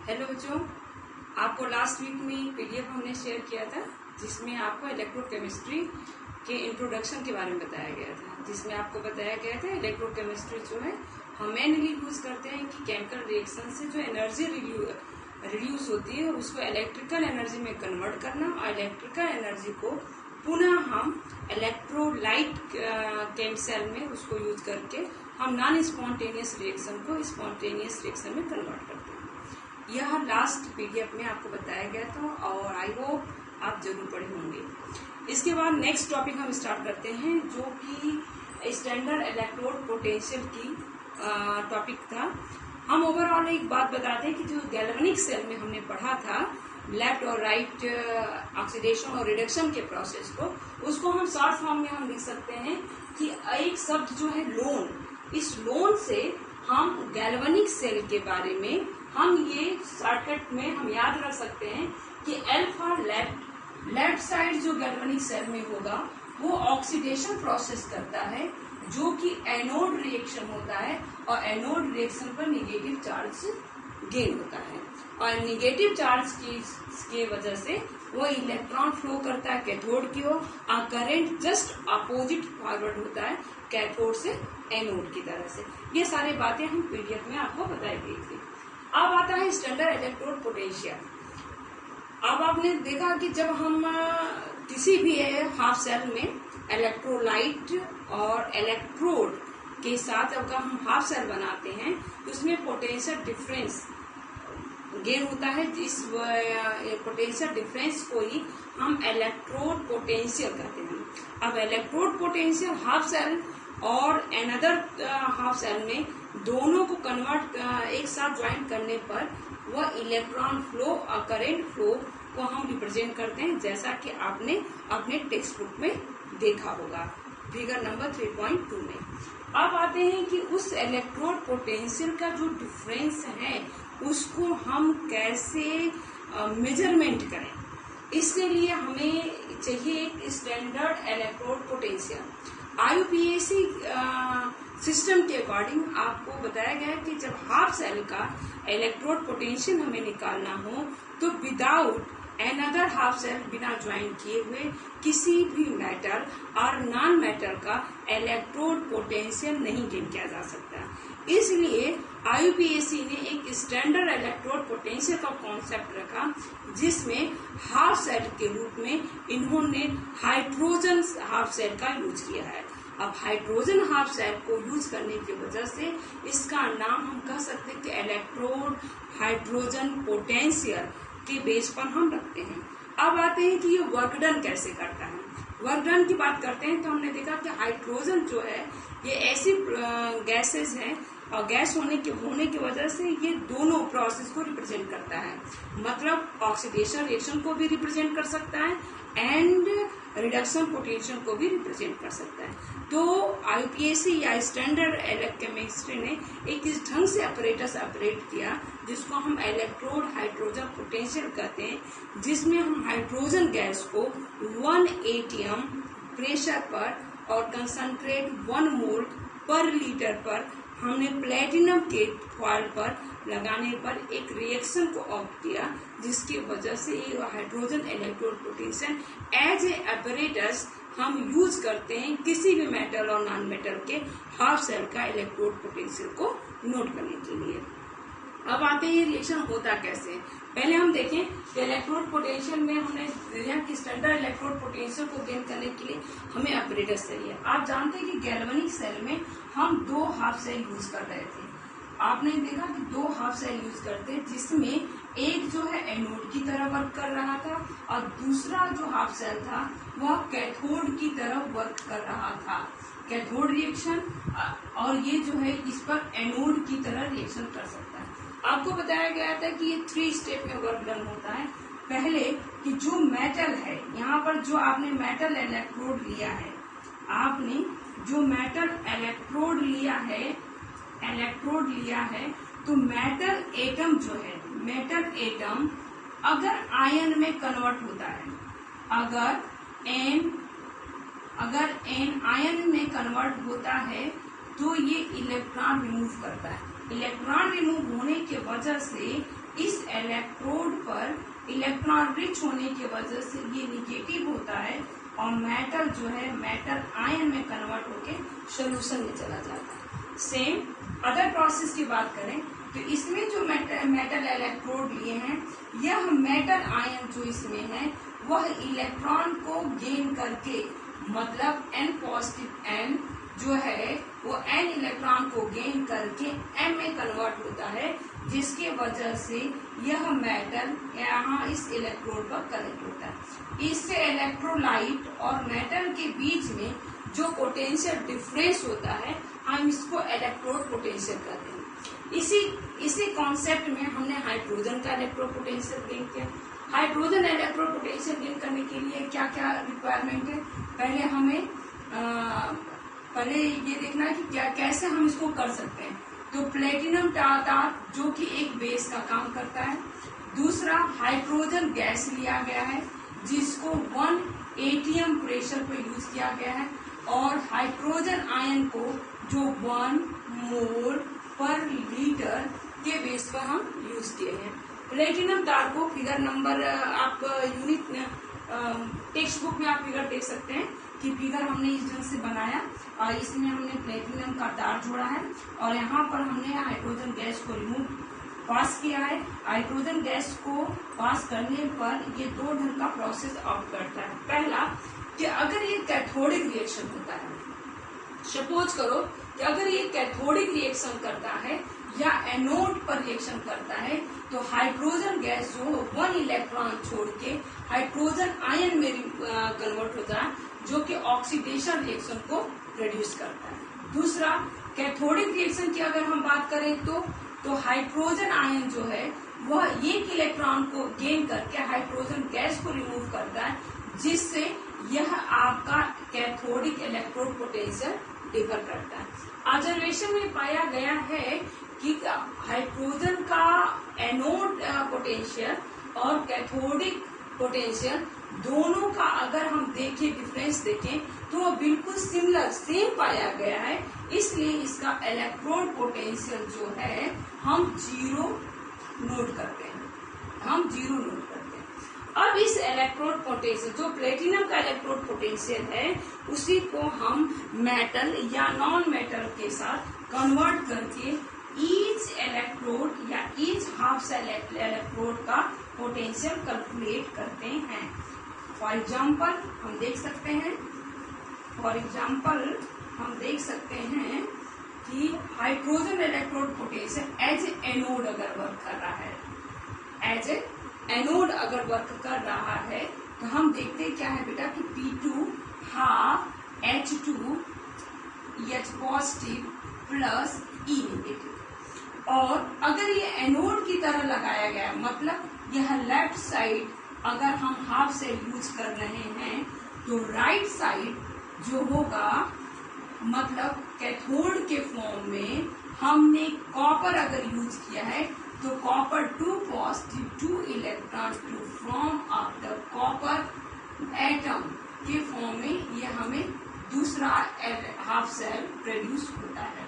Hello बच्चों, आपको last week में पीडीएफ हमने शेयर किया था जिसमें आपको इलेक्ट्रोकेमिस्ट्री के इंट्रोडक्शन के बारे में बताया गया था, जिसमें आपको बताया गया था इलेक्ट्रोकेमिस्ट्री जो है हम मेनली यूज करते हैं कि केमिकल रिएक्शन से जो एनर्जी रिड्यूस होती है उसको इलेक्ट्रिकल एनर्जी में कन्वर्ट करना और इलेक्ट्रिकल एनर्जी को पुनः हम इलेक्ट्रोलाइट केमिकल में उसको यूज करके हम नॉन स्पॉन्टेनियस रिएक्शन को स्पॉन्टेनियस रिएक्शन में कन्वर्ट करते हैं। यह लास्ट पीडीएफ में आपको बताया गया था और आई होप आप जरूर पढ़े होंगे। इसके बाद नेक्स्ट टॉपिक हम स्टार्ट करते हैं जो कि स्टैंडर्ड इलेक्ट्रोड पोटेंशियल की टॉपिक था। हम ओवरऑल एक बात बताते हैं कि जो गैल्वेनिक सेल में हमने पढ़ा था लेफ्ट और राइट ऑक्सीडेशन और रिडक्शन के प्रोसेस को, उसको हम शॉर्ट फॉर्म में हम लिख सकते हैं कि एक शब्द जो है लोन, इस लोन से हम गैल्वेनिक सेल के बारे में हम ये शॉर्टकट में हम याद रख सकते हैं कि अल्फा लेफ्ट साइड जो गैल्वेनिक सेल में होगा वो ऑक्सीडेशन प्रोसेस करता है जो कि एनोड रिएक्शन होता है और एनोड रिएक्शन पर निगेटिव चार्ज गेन होता है और निगेटिव चार्ज की वजह से वो इलेक्ट्रॉन फ्लो करता है कैथोड की ओर और करंट जस्ट अपोजिट फॉरवर्ड होता है कैथोड से एनोड की तरह से। ये सारी बातें हम पीडीएफ में आपको बताई गई थी। अब आता है स्टैंडर्ड इलेक्ट्रोड पोटेंशियल। अब आपने देखा कि जब हम किसी भी हाफ सेल में इलेक्ट्रोलाइट और इलेक्ट्रोड के साथ अगर हम हाफ सेल बनाते हैं तो उसमें पोटेंशियल डिफरेंस गेन होता है। इस पोटेंशियल डिफरेंस को ही हम इलेक्ट्रोड पोटेंशियल कहते हैं। अब इलेक्ट्रोड पोटेंशियल हाफ सेल और अनदर हाफ सेल में दोनों को कन्वर्ट एक साथ ज्वाइन करने पर वह इलेक्ट्रॉन फ्लो और करंट फ्लो को हम रिप्रेजेंट करते हैं, जैसा कि आपने अपने टेक्स्ट बुक में देखा होगा फिगर नंबर 3.2 में। अब आते हैं कि उस इलेक्ट्रोड पोटेंशियल का जो डिफरेंस है उसको हम कैसे मेजरमेंट करें। इसके लिए हमें चाहिए एक standard electrode potential. IUPAC system के अकॉर्डिंग आपको बताया गया कि जब हाफ सेल का इलेक्ट्रोड पोटेंशियल हमें निकालना हो तो विदाउट अनदर हाफ सेल बिना ज्वाइन किए हुए किसी भी मेटल और नॉन मेटल का इलेक्ट्रोड पोटेंशियल नहीं गेन किया जा सकता। इसलिए आईयूपीएसी ने एक स्टैंडर्ड इलेक्ट्रोड पोटेंशियल का कॉन्सेप्ट रखा जिसमें हाफ सेल के रूप में इन्होंने हाइड्रोजन हाफ सेल का यूज किया है। अब हाइड्रोजन हाफ सेल को यूज करने की वजह से इसका नाम हम कह सकते हैं कि इलेक्ट्रोड हाइड्रोजन पोटेंशियल के बेस पर हम रखते हैं। अब आते हैं कि ये वर्क डन कैसे करता है। वर्क डन की बात करते हैं तो हमने देखा कि हाइड्रोजन जो है ये ऐसी गैसेस हैं और गैस होने की वजह से ये दोनों प्रोसेस को रिप्रेजेंट करता है, मतलब ऑक्सीडेशन रिएक्शन को भी रिप्रेजेंट कर सकता है एंड रिडक्शन पोटेंशियल को भी रिप्रेजेंट कर सकता है। तो आईयूपीएसी या स्टैंडर्ड इलेक्ट्रोकेमिस्ट्री ने एक इस ढंग से अपरेटस ऑपरेट किया जिसको हम इलेक्ट्रोड हाइड्रोजन पोटेंशियल कहते हैं, जिसमें हम हाइड्रोजन गैस को 1 atm प्रेशर पर और कंसंट्रेट 1 मोल पर लीटर पर हमने प्लेटिनम के फॉइल पर लगाने पर एक रिएक्शन को ऑप्ट किया जिसकी वजह से ये hydrogen electrode potential as a apparatus हम यूज करते हैं किसी भी मेटल और नॉन मेटल के हाफ सेल का इलेक्ट्रोड पोटेंशियल को नोट करने के लिए। अब आते हैं रिएक्शन होता कैसे। पहले हम देखें कि इलेक्ट्रोड पोटेंशियल में हमने देखा कि स्टैंडर्ड इलेक्ट्रोड पोटेंशियल को गेन करने के लिए हमें अपरेटस चाहिए। आप जानते हैं कि गैल्वेनिक सेल में हम 2 हाफ सेल यूज कर रहे थे। आपने देखा कि 2 हाफ सेल यूज करते जिसमें एक जो है एनोड की तरह वर्क कर रहा था और दूसरा जो हाफ सेल था वह कैथोड की तरह वर्क कर रहा था, कैथोड रिएक्शन, और ये जो है इस पर एनोड की तरह रिएक्शन कर सकता है। आपको बताया गया था कि ये 3 स्टेप में वर्क डन होता है। पहले कि जो मेटल है, यहाँ पर जो आपने मेटल इलेक्ट्रोड लिया है, आपने जो मेटल इलेक्ट्रोड लिया है तो मेटल एटम जो है, मेटल एटम अगर आयन में कन्वर्ट होता है, अगर एन आयन में कन्वर्ट होता है तो ये इलेक्ट्रॉन रिमूव करता है। इलेक्ट्रॉन रिमूव होने की वजह से इस इलेक्ट्रोड पर इलेक्ट्रॉन रिच होने की वजह से ये निगेटिव होता है और मेटल जो है मेटल आयन में कन्वर्ट होके सोल्यूशन में चला जाता है। सेम अदर प्रोसेस की बात करें तो इसमें जो मेटल इलेक्ट्रोड लिए हैं, यह मेटल आयन जो इसमें है वह इलेक्ट्रॉन को गेन करके, मतलब N पॉजिटिव N जो है वो N इलेक्ट्रॉन को गेन करके M में कन्वर्ट होता है, जिसके वजह से यह मेटल यहाँ इस इलेक्ट्रोड पर कनेक्ट होता है। इससे इलेक्ट्रोलाइट और मेटल के बीच में जो पोटेंशियल डिफरेंस होता है हम इसको इलेक्ट्रोड पोटेंशियल कहते हैं। इसी कॉन्सेप्ट में हमने हाइड्रोजन का इलेक्ट्रोड पोटेंशियल गेन किया। हाइड्रोजन इलेक्ट्रोड पोटेंशियल गेन करने के लिए क्या क्या रिक्वायरमेंट है, पहले हमें पहले ये देखना है कि क्या कैसे हम इसको कर सकते हैं। तो प्लेटिनम टारटार जो कि एक बेस का काम करता है। दूसरा हाइड्रोजन गैस लिया गया है जिसको 1 atm प्रेशर पर यूज किया गया है और हाइड्रोजन आयन को जो 1 मोल पर लीटर के बेस पर हम यूज किए हैं। प्लेटिनम तार को फिगर नंबर आप यूनिट टेक्स्ट बुक में आप फिगर देख सकते हैं कि फिगर हमने इस ढंग से बनाया और इसमें हमने प्लेटिनम का तार जोड़ा है और यहाँ पर हमने हाइड्रोजन गैस को रिमूव पास किया है। हाइड्रोजन गैस को पास करने पर ये दो ढंग का प्रोसेस आउट करता है। पहला कि अगर ये कैथोडिक रिएक्शन होता है, सपोज करो कि अगर ये कैथोडिक रिएक्शन करता है या एनोड पर रिएक्शन करता है तो हाइड्रोजन गैस जो 1 इलेक्ट्रॉन छोड़ के हाइड्रोजन आयन में कन्वर्ट होता है, जो कि ऑक्सीडेशन रिएक्शन को प्रोड्यूस करता है। दूसरा कैथोडिक रिएक्शन की अगर हम बात करें तो हाइड्रोजन आयन जो है वह एक इलेक्ट्रॉन को गेन करके हाइड्रोजन गैस को रिमूव करता है, जिससे यह आपका कैथोडिक इलेक्ट्रोड पोटेंशियल डिफर करता है। ऑब्जर्वेशन में पाया गया है कि हाइड्रोजन का एनोड पोटेंशियल और कैथोडिक पोटेंशियल दोनों का अगर हम देखें, डिफरेंस देखें तो वो बिल्कुल सिमिलर सेम पाया गया है। इसलिए इसका इलेक्ट्रोड पोटेंशियल जो है हम 0 नोट करते हैं, अब इस इलेक्ट्रोड पोटेंशियल जो प्लेटिनम का इलेक्ट्रोड पोटेंशियल है उसी को हम मेटल या नॉन मेटल के साथ कन्वर्ट करके ईच इलेक्ट्रोड या ईच हाफ सेल इलेक्ट्रोड का पोटेंशियल कैलकुलेट करते हैं। फॉर एग्जाम्पल हम देख सकते हैं कि hydrogen electrode potential as anode अगर वर्क कर रहा है, एज एनोड अगर वर्क कर रहा है तो हम देखते हैं क्या है बेटा कि P2 half H2 H positive plus E negative. और अगर ये एनोड की तरह लगाया गया, मतलब यह लेफ्ट साइड अगर हम हाफ सेल यूज कर रहे हैं तो राइट साइड जो होगा, मतलब कैथोड के फॉर्म में हमने कॉपर अगर यूज किया है तो copper 2 positive 2 electron to form of the copper atom के फॉर्म में यह हमें दूसरा हाफ सेल प्रोड्यूस होता है।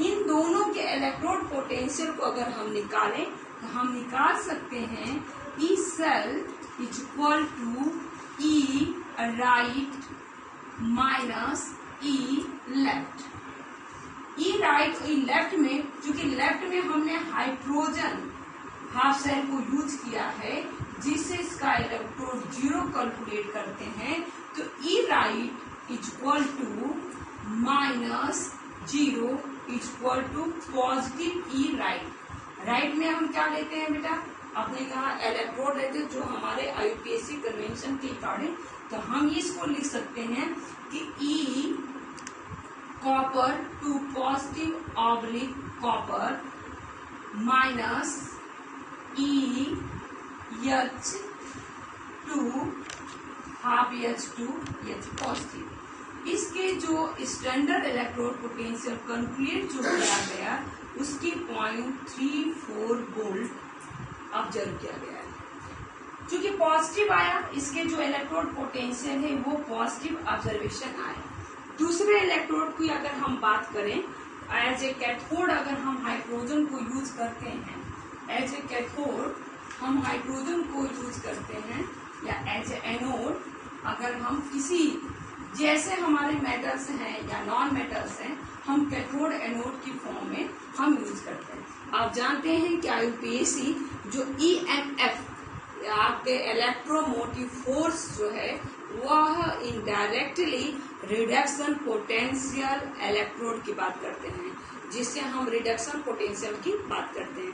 इन दोनों के इलेक्ट्रोड पोटेंशियल को अगर हम निकालें तो हम निकाल सकते हैं E cell is equal to E right minus E left. E right E left में, चूंकि लेफ्ट में हमने हाइड्रोजन हाफ सेल को यूज किया है जिससे इसका इलेक्ट्रोड 0 कैलकुलेट करते हैं, तो E right is equal to minus 0 is equal to positive E right. Right में हम क्या लेते हैं बेटा, आपने कहा इलेक्ट्रोड लेते जो हमारे आईयूपीएससी कन्वेंशन के अकॉर्डिंग, तो हम इसको लिख सकते हैं कि E copper two positive oblique copper minus E H two half H2 H positive. इसके जो स्टैंडर्ड इलेक्ट्रोड पोटेंशियल कैलकुलेट जो किया गया उसकी 0.34 वोल्ट ऑब्जर्व किया गया है। चूंकि पॉजिटिव आया, इसके जो इलेक्ट्रोड पोटेंशियल है वो पॉजिटिव ऑब्जर्वेशन आया। दूसरे इलेक्ट्रोड की अगर हम बात करें, एज ए कैथोड अगर हम हाइड्रोजन को यूज करते हैं एज ए कैथोड हम हाइड्रोजन को यूज करते हैं, या एज ए एनोड अगर हम किसी जैसे हमारे मेटल्स हैं या नॉन मेटल्स हैं, हम कैथोड एनोड की फॉर्म में हम यूज करते हैं। आप जानते हैं कि IUPAC जो EMF आपके इलेक्ट्रोमोटिव फोर्स जो है वह इनडायरेक्टली रिडक्शन पोटेंशियल इलेक्ट्रोड की बात करते हैं, जिससे हम रिडक्शन पोटेंशियल की बात करते हैं।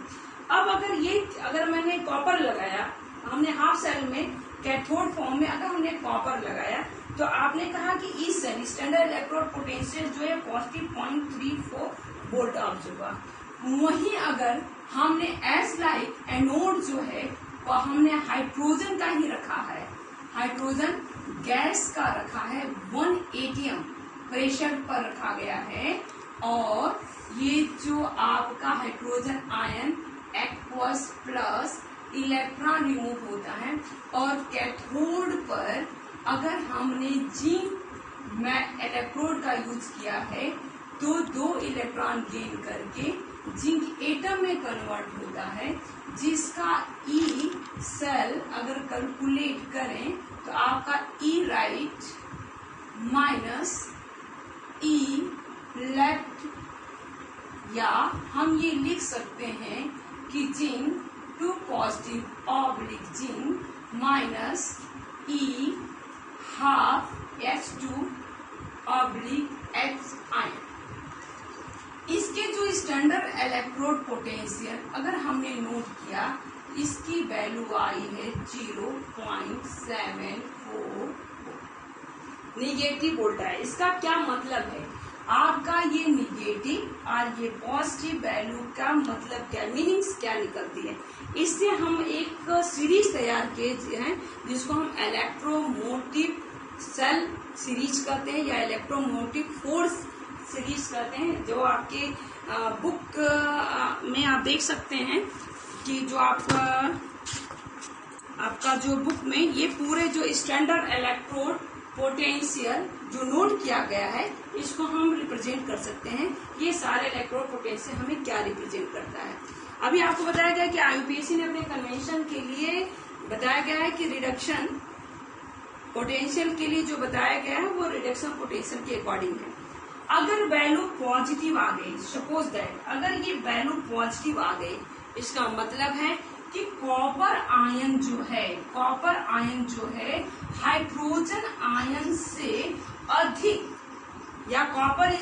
अब अगर मैंने कॉपर लगाया, हमने हाफ सेल में कैथोड फॉर्म में अगर हमने कॉपर लगाया, तो आपने कहा कि इस सेल स्टैंडर्ड इलेक्ट्रोड पोटेंशियल जो है पॉजिटिव 0.34 वोल्ट ऑब्जर्व हुआ। वहीं अगर हमने एज लाइक एनोड जो है वह हमने हाइड्रोजन का ही रखा है, हाइड्रोजन गैस का रखा है, 1 atm प्रेशर पर रखा गया है, और ये जो आपका hydrogen ion aqueous plus electron remove होता है, और कैथोड पर अगर हमने जिंक में इलेक्ट्रोड का यूज किया है तो 2 इलेक्ट्रॉन गेन करके जिंक एटम में कन्वर्ट होता है, जिसका ई सेल अगर कैलकुलेट करें तो आपका E right minus E left, या हम ये लिख सकते हैं कि zinc 2 positive oblique zinc minus E half H2 oblique H ion. इसके जो स्टैंडर्ड इलेक्ट्रोड पोटेंशियल अगर हमने नोट किया, इसकी वैल्यू आई है 0.74 निगेटिव वोल्ट है। इसका क्या मतलब है? आपका ये निगेटिव और ये पॉजिटिव वैल्यू का मतलब क्या, मीनिंग्स क्या निकलती है? इससे हम एक सीरीज तैयार किए हैं जिसको हम इलेक्ट्रोमोटिव सेल सीरीज कहते हैं या इलेक्ट्रोमोटिव फोर्स सीरीज कहते हैं, जो आपके बुक में आप देख सकते हैं कि जो आपका जो बुक में ये पूरे जो स्टैंडर्ड इलेक्ट्रोड पोटेंशियल जो नोट किया गया है, इसको हम रिप्रेजेंट कर सकते हैं। ये सारे इलेक्ट्रोड पोटेंशियल हमें क्या रिप्रेजेंट करता है? अभी आपको बताया गया कि IUPAC ने अपने कन्वेंशन के लिए बताया गया है कि रिडक्शन पोटेंशियल के लिए जो बताया गया है वो रिडक्शन पोटेंशियल के अकॉर्डिंग है। अगर वैल्यू पॉजिटिव आ गई, सपोज दैट अगर ये वैल्यू पॉजिटिव आ गई, इसका मतलब है कि कॉपर आयन जो है हाइड्रोजन आयन से अधिक, या copper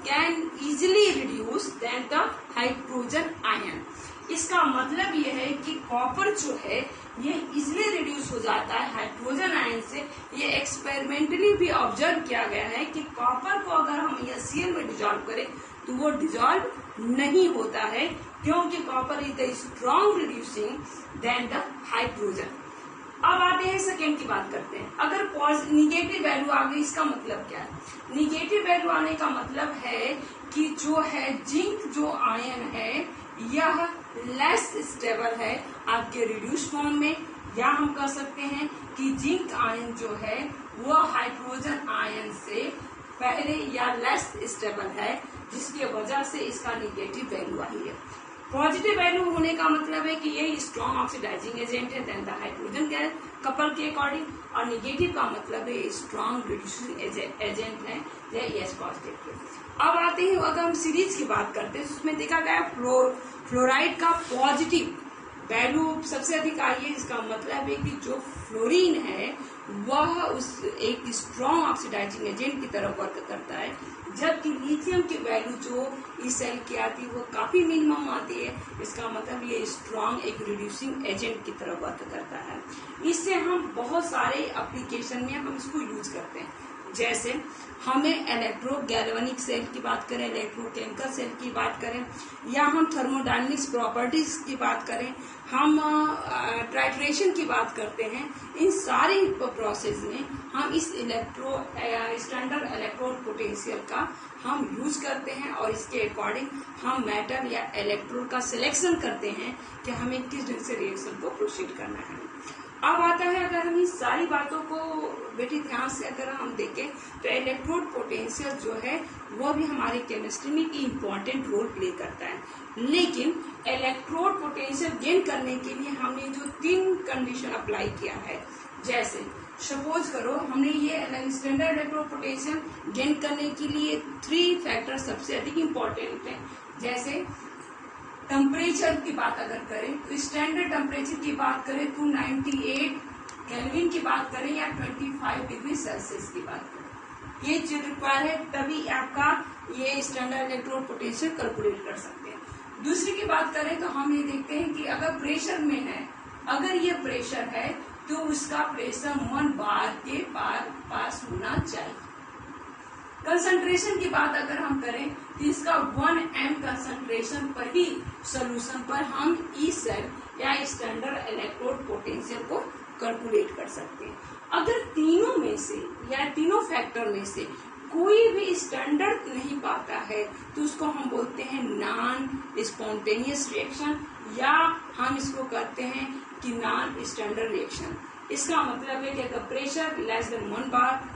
can easily reduce than the hydrogen ion. इसका मतलब यह है कि कॉपर जो है ये इजिली रिड्यूस हो जाता है हाइड्रोजन आयन से। ये एक्सपेरिमेंटली भी ऑब्जर्व किया गया है कि कॉपर को अगर हम HCl में डिजॉल्व करें तो वो डिजॉल्व नहीं होता है, क्योंकि copper is the strong reducing than the hydrogen. अब आते हैं सेकेंड की बात करते हैं। अगर निगेटिव वैल्यू आ गई, इसका मतलब क्या है? निगेटिव वैल्यू आने का मतलब है कि जो है जिंक जो आयन है यह लेस स्टेबल है आपके रिड्यूस फॉर्म में, या हम कह सकते हैं कि जिंक आयन जो है वह हाइड्रोजन आयन से पहले या लेस स्टेबल है, जिसकी वजह से इसका निगेटिव वैल्यू आई है। पॉजिटिव वैल्यू होने का मतलब है कि ये स्ट्रॉन्ग ऑक्सीडाइजिंग एजेंट है than the hydrogen gas couple के अकॉर्डिंग, और निगेटिव का मतलब है स्ट्रॉन्ग रिड्यूसिंग एजेंट है यस पॉजिटिव के। अब आते हैं, अगर हम सीरीज की बात करते हैं तो उसमें देखा गया फ्लोराइड का पॉजिटिव वैल्यू सबसे अधिक आई है। इसका मतलब है कि जो फ्लोरीन है वह उस एक स्ट्रॉन्ग ऑक्सीडाइजिंग एजेंट की तरह वर्क करता है, जबकि लिथियम की वैल्यू जो इस सेल की आती है वो काफी मिनिमम आती है। इसका मतलब ये स्ट्रॉन्ग एक रिड्यूसिंग एजेंट की तरह वर्क करता है। इससे हम बहुत सारे एप्लीकेशन में हम इसको यूज करते हैं, जैसे हमें इलेक्ट्रो गैल्वेनिक सेल की बात करें, इलेक्ट्रोकेमिकल सेल की बात करें, या हम थर्मोडायनेमिक्स प्रॉपर्टीज की बात करें, हम टाइट्रेशन की बात करते हैं। इन सारी प्रोसेस में हम इस स्टैंडर्ड इलेक्ट्रोड पोटेंशियल का हम यूज करते हैं, और इसके अकॉर्डिंग हम मेटल या इलेक्ट्रोड का सिलेक्शन करते हैं कि हमें किस ढंग से रिएक्शन को प्रोसीड करना है। अब आता है, अगर हम इन सारी बातों को बेटी ध्यान से अगर हम देखें तो इलेक्ट्रोड पोटेंशियल जो है वो भी हमारे केमिस्ट्री में इम्पोर्टेंट रोल प्ले करता है। लेकिन इलेक्ट्रोड पोटेंशियल गेन करने के लिए हमने जो 3 कंडीशन अप्लाई किया है, जैसे सपोज करो हमने ये स्टैंडर्ड इलेक्ट्रोड पोटेंशियल गेन करने के लिए 3 फैक्टर सबसे अधिक इम्पोर्टेंट है। जैसे टेम्परेचर की बात अगर करें तो स्टैंडर्ड टेम्परेचर की बात करें 298 केल्विन की बात करें या 25 डिग्री सेल्सियस की बात करें, ये चीज रिक्वायर है, तभी आपका ये स्टैंडर्ड इलेक्ट्रोड पोटेंशियल कैलकुलेट कर सकते हैं। दूसरी की बात करें तो हम ये देखते हैं कि अगर प्रेशर में है, अगर ये प्रेशर है तो उसका प्रेशर 1 बार के पास होना चाहिए। कंसंट्रेशन की बात अगर हम करें तो इसका 1 m कंसंट्रेशन पर ही सोल्यूशन पर हम ई सेल या स्टैंडर्ड इलेक्ट्रोड पोटेंशियल को कैलकुलेट कर सकते हैं। अगर तीनों में से या तीनों फैक्टर में से कोई भी स्टैंडर्ड नहीं पाता है तो उसको हम बोलते हैं नॉन स्पॉन्टेनियस रिएक्शन, या हम इसको कहते हैं कि नॉन स्टैंडर्ड रिएक्शन। इसका मतलब है कि अगर प्रेशर लेस देन 1 बार,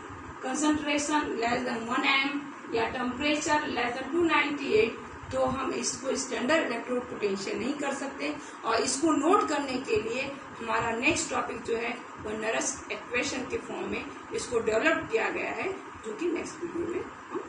कंसंट्रेशन लेस देन 1 m या टेम्परेचर लेस देन 298, तो हम इसको स्टैंडर्ड इलेक्ट्रोड पोटेंशियल नहीं कर सकते। और इसको नोट करने के लिए हमारा नेक्स्ट टॉपिक जो है वो नरस इक्वेशन के फॉर्म में इसको डेवलप किया गया है, जो कि नेक्स्ट वीडियो में हम